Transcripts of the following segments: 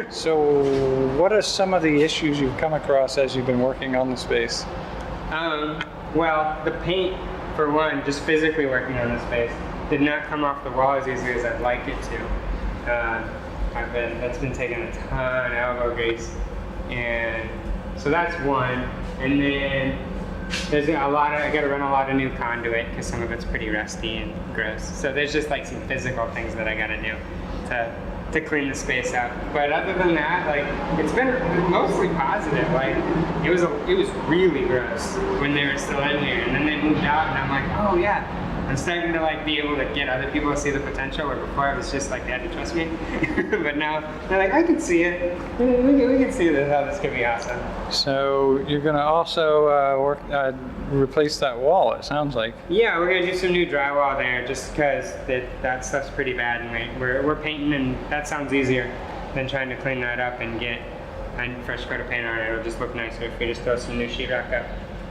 So what are some of the issues you've come across as you've been working on the space? Well, the paint, for one, just physically working on the space, did not come off the wall as easily as I'd like it to. That's been taking a ton of elbow grease, and so that's one. And then there's I gotta run a lot of new conduit because some of it's pretty rusty and gross. So there's just like some physical things that I gotta do to clean the space out. But other than that, like, it's been mostly positive. Like, it was really gross when they were still in here, and then they moved out, and I'm like, oh yeah, I'm starting to like be able to get other people to see the potential, where before it was just like they had to trust me. But now they're like, I can see it. We can see how this could be awesome. So you're gonna also replace that wall, it sounds like. Yeah, we're gonna do some new drywall there, just because that stuff's pretty bad, and we're painting, and that sounds easier than trying to clean that up and get a fresh coat of paint on it. It'll just look nicer if we just throw some new sheetrock up.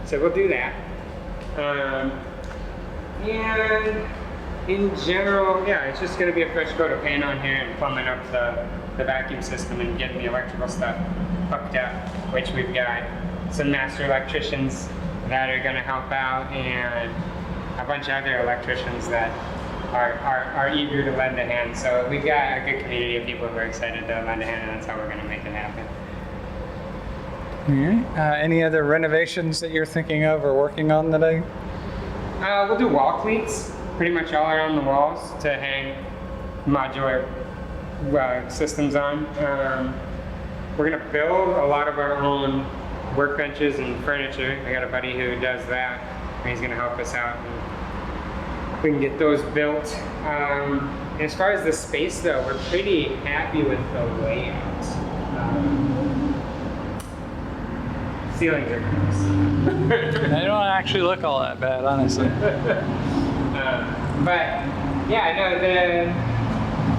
So we'll do that. And in general, yeah, it's just going to be a fresh coat of paint on here and plumbing up the vacuum system and getting the electrical stuff hooked up, which we've got some master electricians that are going to help out, and a bunch of other electricians that are eager to lend a hand. So we've got a good community of people who are excited to lend a hand, and that's how we're going to make it happen. All right. Any other renovations that you're thinking of or working on today? We'll do wall cleats pretty much all around the walls to hang modular systems on. We're going to build a lot of our own workbenches and furniture. I got a buddy who does that, and he's going to help us out, and we can get those built. As far as the space, though, we're pretty happy with the layout. Ceilings are gross. They don't actually look all that bad, honestly. But yeah, no,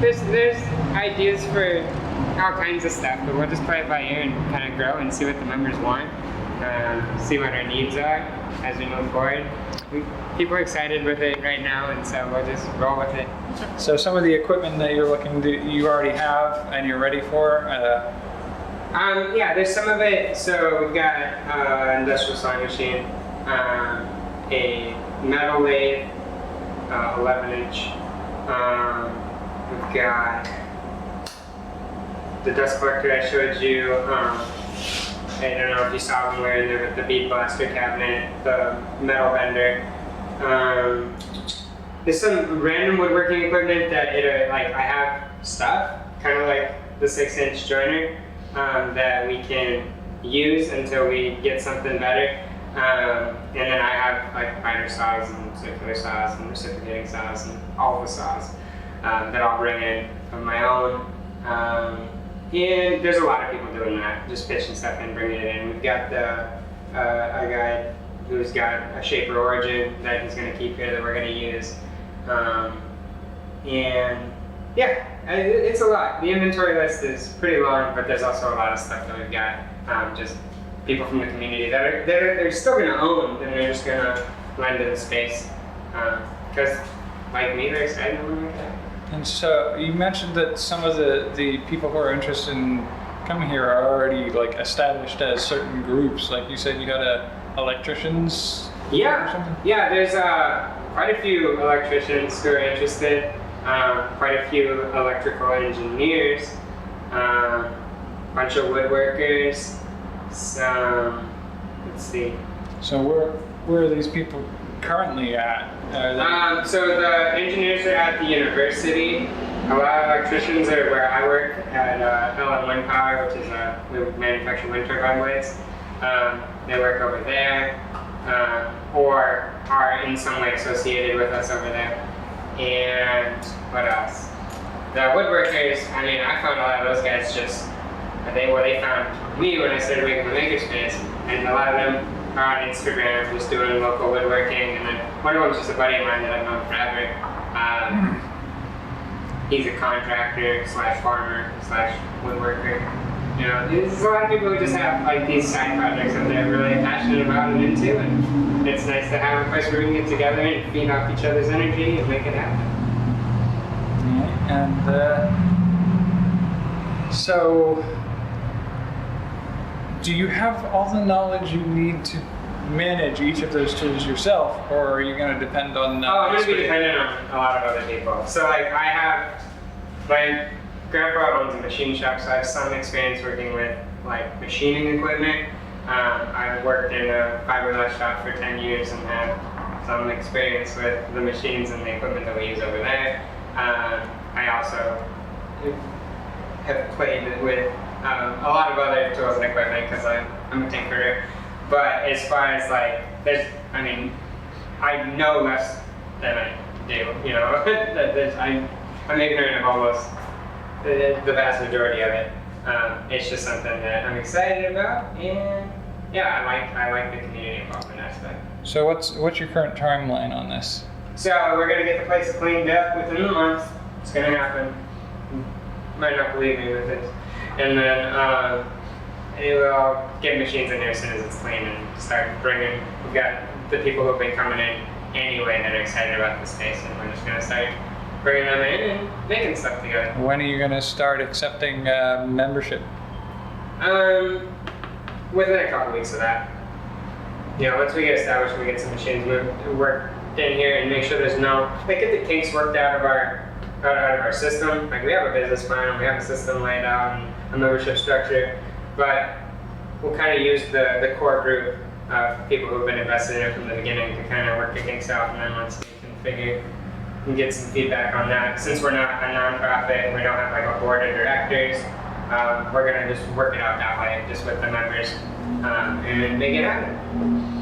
there's ideas for all kinds of stuff, but we'll just play it by ear and kind of grow and see what the members want, see what our needs are as we move forward. People are excited with it right now, and so we'll just roll with it. So some of the equipment that you're looking to, you already have and you're ready for? Yeah, there's some of it. So we've got an industrial sewing machine, a metal lathe, 11-inch. We've got the dust collector I showed you. I don't know if you saw when we were in there with the bead blaster cabinet, the metal bender. There's some random woodworking equipment that I have stuff, kind of like the 6-inch joiner. That we can use until we get something better. And then I have like miter saws and circular saws and reciprocating saws and all the saws that I'll bring in of my own. And there's a lot of people doing that, just pitching stuff in, bringing it in. We've got a guy who's got a Shaper Origin that he's going to keep here that we're going to use. And yeah, it's a lot. The inventory list is pretty long, but there's also a lot of stuff that we've got. Just people from the community that they're still going to own, and they're just going to lend to the space. Because, like me, they're excited to look at it. And so you mentioned that some of the people who are interested in coming here are already like established as certain groups. Like you said, you got electricians. Yeah. There's quite a few electricians who are interested. Quite a few electrical engineers, bunch of woodworkers. Let's see. So where are these people currently at? So the engineers are at the university. A lot of electricians are where I work at LM Wind Power, which is we manufacture wind turbine blades. They work over there, or are in some way associated with us over there. And what else? The woodworkers, I mean, I found a lot of those guys they found me when I started working the makerspace, and a lot of them are on Instagram just doing local woodworking, and then one of them's just a buddy of mine that I've known forever. He's a contractor / farmer / woodworker. You know, there's a lot of people who just have like these side projects that they're really passionate about and into, and it's nice to have a place where we can get together and feed off each other's energy and make it happen. And So, do you have all the knowledge you need to manage each of those tools yourself, or are you going to depend on? I'm going to be dependent on a lot of other people. So, like, my grandpa owns a machine shop, so I have some experience working with like machining equipment. I've worked in a fiberglass shop for 10 years and have some experience with the machines and the equipment that we use over there. I also have played with a lot of other tools and equipment because I'm a tinkerer. But as far as like, I know less than I do. You know, I'm ignorant of almost the vast majority of it. It's just something that I'm excited about, and yeah, I like the community involvement aspect. So what's your current timeline on this? So we're gonna get the place cleaned up within the month. It's gonna happen. You might not believe me with this. And then we'll get machines in here as soon as it's clean and start bringing. We've got the people who've been coming in anyway that are excited about the space, and we're just gonna start bringing them in and making stuff together. When are you going to start accepting membership? Within a couple weeks of that. You know, once we get established, we get some machines worked in here and make sure there's no, like, get the kinks worked out of our system. Like, we have a business plan, we have a system laid out and a membership structure, but we'll kind of use the core group of people who've been invested in it from the beginning to kind of work the kinks out, and then once we can figure and get some feedback on that. Since we're not a nonprofit and we don't have like a board of directors, we're gonna just work it out that way, just with the members, and then make it happen.